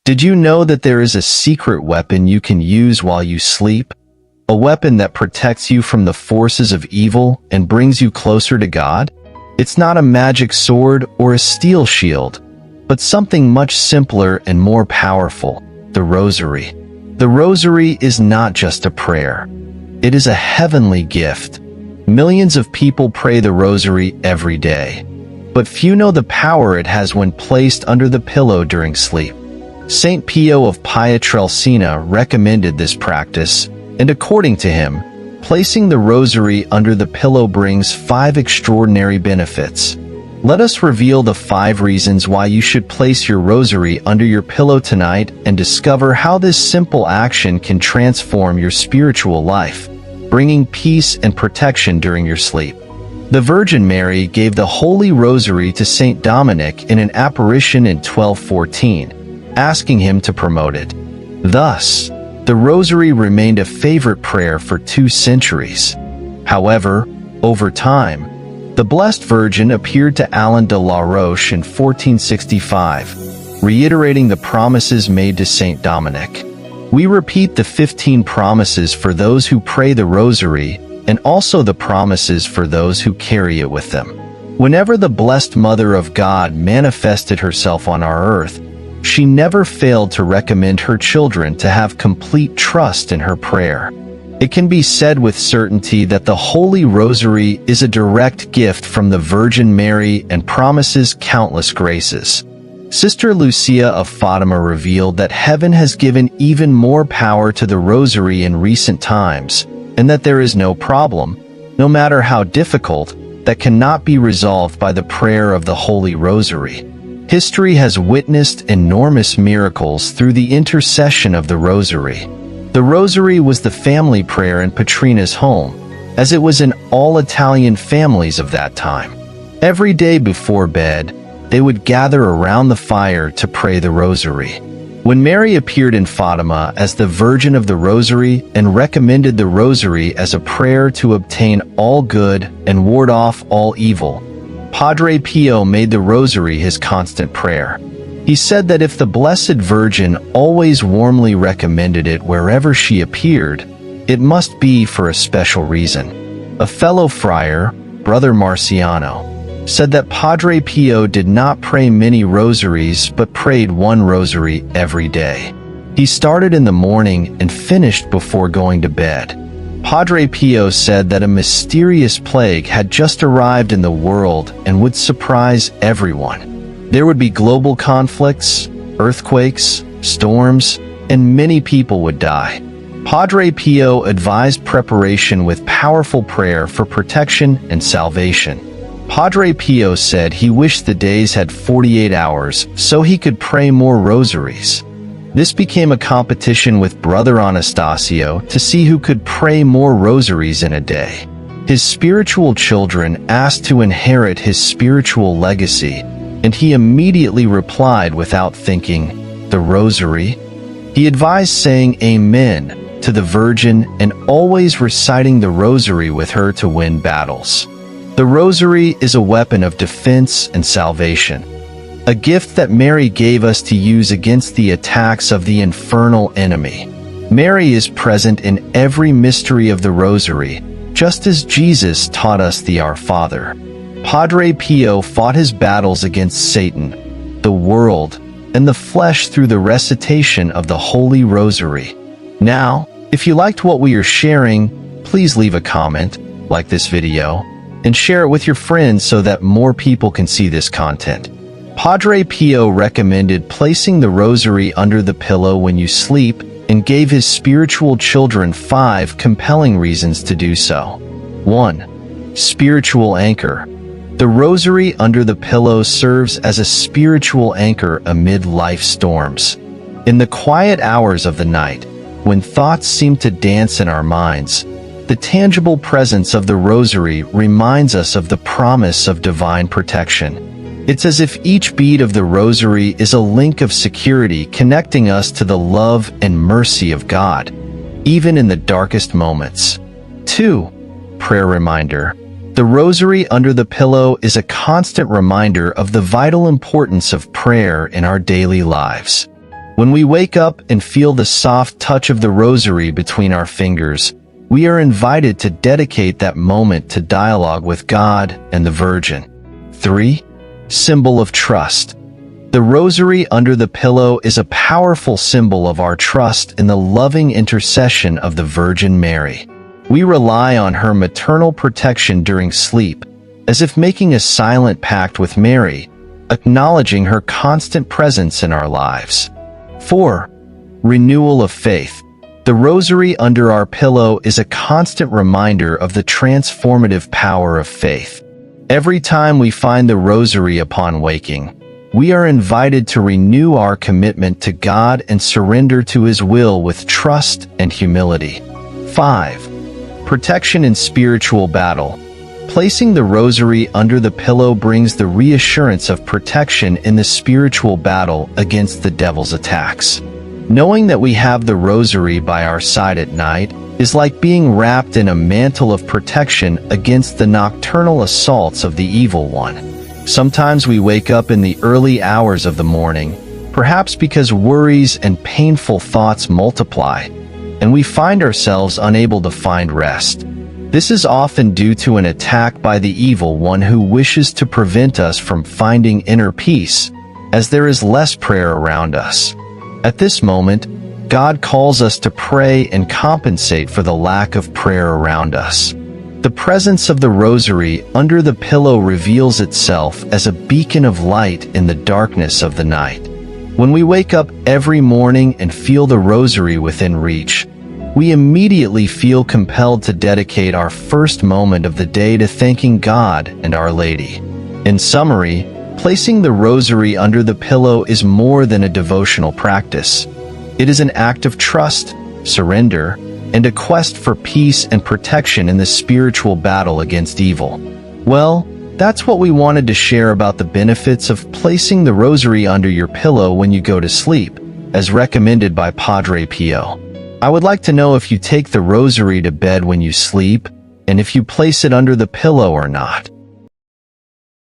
Did you know that there is a secret weapon you can use while you sleep? A weapon that protects you from the forces of evil and brings you closer to God? It's not a magic sword or a steel shield, but something much simpler and more powerful: the Rosary. The Rosary is not just a prayer. It is a heavenly gift. Millions of people pray the Rosary every day, but few know the power it has when placed under the pillow during sleep. Saint Pio of Pietrelcina recommended this practice, and according to him, placing the Rosary under the pillow brings 5 extraordinary benefits. Let us reveal the 5 reasons why you should place your Rosary under your pillow tonight and discover how this simple action can transform your spiritual life, bringing peace and protection during your sleep. The Virgin Mary gave the Holy Rosary to Saint Dominic in an apparition in 1214, asking him to promote it. Thus, the Rosary remained a favorite prayer for 2 centuries. However, over time, the Blessed Virgin appeared to Alain de la Roche in 1465, reiterating the promises made to Saint Dominic. We repeat the 15 promises for those who pray the Rosary and also the promises for those who carry it with them. Whenever the Blessed Mother of God manifested herself on our earth, she never failed to recommend her children to have complete trust in her prayer. It can be said with certainty that the Holy Rosary is a direct gift from the Virgin Mary and promises countless graces. Sister Lucia of Fatima revealed that heaven has given even more power to the Rosary in recent times, and that there is no problem, no matter how difficult, that cannot be resolved by the prayer of the Holy Rosary. History has witnessed enormous miracles through the intercession of the Rosary. The Rosary was the family prayer in Petrina's home, as it was in all Italian families of that time. Every day before bed, they would gather around the fire to pray the Rosary. When Mary appeared in Fatima as the Virgin of the Rosary and recommended the Rosary as a prayer to obtain all good and ward off all evil, Padre Pio made the Rosary his constant prayer. He said that if the Blessed Virgin always warmly recommended it wherever she appeared, it must be for a special reason. A fellow friar, Brother Marciano, said that Padre Pio did not pray many rosaries but prayed 1 rosary every day. He started in the morning and finished before going to bed. Padre Pio said that a mysterious plague had just arrived in the world and would surprise everyone. There would be global conflicts, earthquakes, storms, and many people would die. Padre Pio advised preparation with powerful prayer for protection and salvation. Padre Pio said he wished the days had 48 hours so he could pray more rosaries. This became a competition with Brother Anastasio to see who could pray more rosaries in a day. His spiritual children asked to inherit his spiritual legacy, and he immediately replied without thinking, "The Rosary?" He advised saying Amen to the Virgin and always reciting the Rosary with her to win battles. The Rosary is a weapon of defense and salvation, a gift that Mary gave us to use against the attacks of the infernal enemy. Mary is present in every mystery of the Rosary, just as Jesus taught us the Our Father. Padre Pio fought his battles against Satan, the world, and the flesh through the recitation of the Holy Rosary. Now, if you liked what we are sharing, please leave a comment, like this video, and share it with your friends so that more people can see this content. Padre Pio recommended placing the Rosary under the pillow when you sleep and gave his spiritual children 5 compelling reasons to do so. 1. Spiritual anchor. The Rosary under the pillow serves as a spiritual anchor amid life's storms. In the quiet hours of the night, when thoughts seem to dance in our minds, the tangible presence of the Rosary reminds us of the promise of divine protection. It's as if each bead of the Rosary is a link of security connecting us to the love and mercy of God, even in the darkest moments. 2. Prayer reminder. The Rosary under the pillow is a constant reminder of the vital importance of prayer in our daily lives. When we wake up and feel the soft touch of the rosary between our fingers, we are invited to dedicate that moment to dialogue with God and the Virgin. 3. Symbol of trust. The rosary under the pillow is a powerful symbol of our trust in the loving intercession of the Virgin Mary. We rely on her maternal protection during sleep, as if making a silent pact with Mary, acknowledging her constant presence in our lives. 4. Renewal of faith. The rosary under our pillow is a constant reminder of the transformative power of faith. Every time we find the rosary upon waking, we are invited to renew our commitment to God and surrender to His will with trust and humility. 5. Protection in spiritual battle. Placing the rosary under the pillow brings the reassurance of protection in the spiritual battle against the devil's attacks. Knowing that we have the rosary by our side at night is like being wrapped in a mantle of protection against the nocturnal assaults of the evil one. Sometimes we wake up in the early hours of the morning, perhaps because worries and painful thoughts multiply, and we find ourselves unable to find rest. This is often due to an attack by the evil one who wishes to prevent us from finding inner peace, as there is less prayer around us. At this moment, God calls us to pray and compensate for the lack of prayer around us. The presence of the rosary under the pillow reveals itself as a beacon of light in the darkness of the night. When we wake up every morning and feel the rosary within reach, we immediately feel compelled to dedicate our first moment of the day to thanking God and Our Lady. In summary, placing the rosary under the pillow is more than a devotional practice. It is an act of trust, surrender, and a quest for peace and protection in the spiritual battle against evil. Well, that's what we wanted to share about the benefits of placing the rosary under your pillow when you go to sleep, as recommended by Padre Pio. I would like to know if you take the rosary to bed when you sleep, and if you place it under the pillow or not.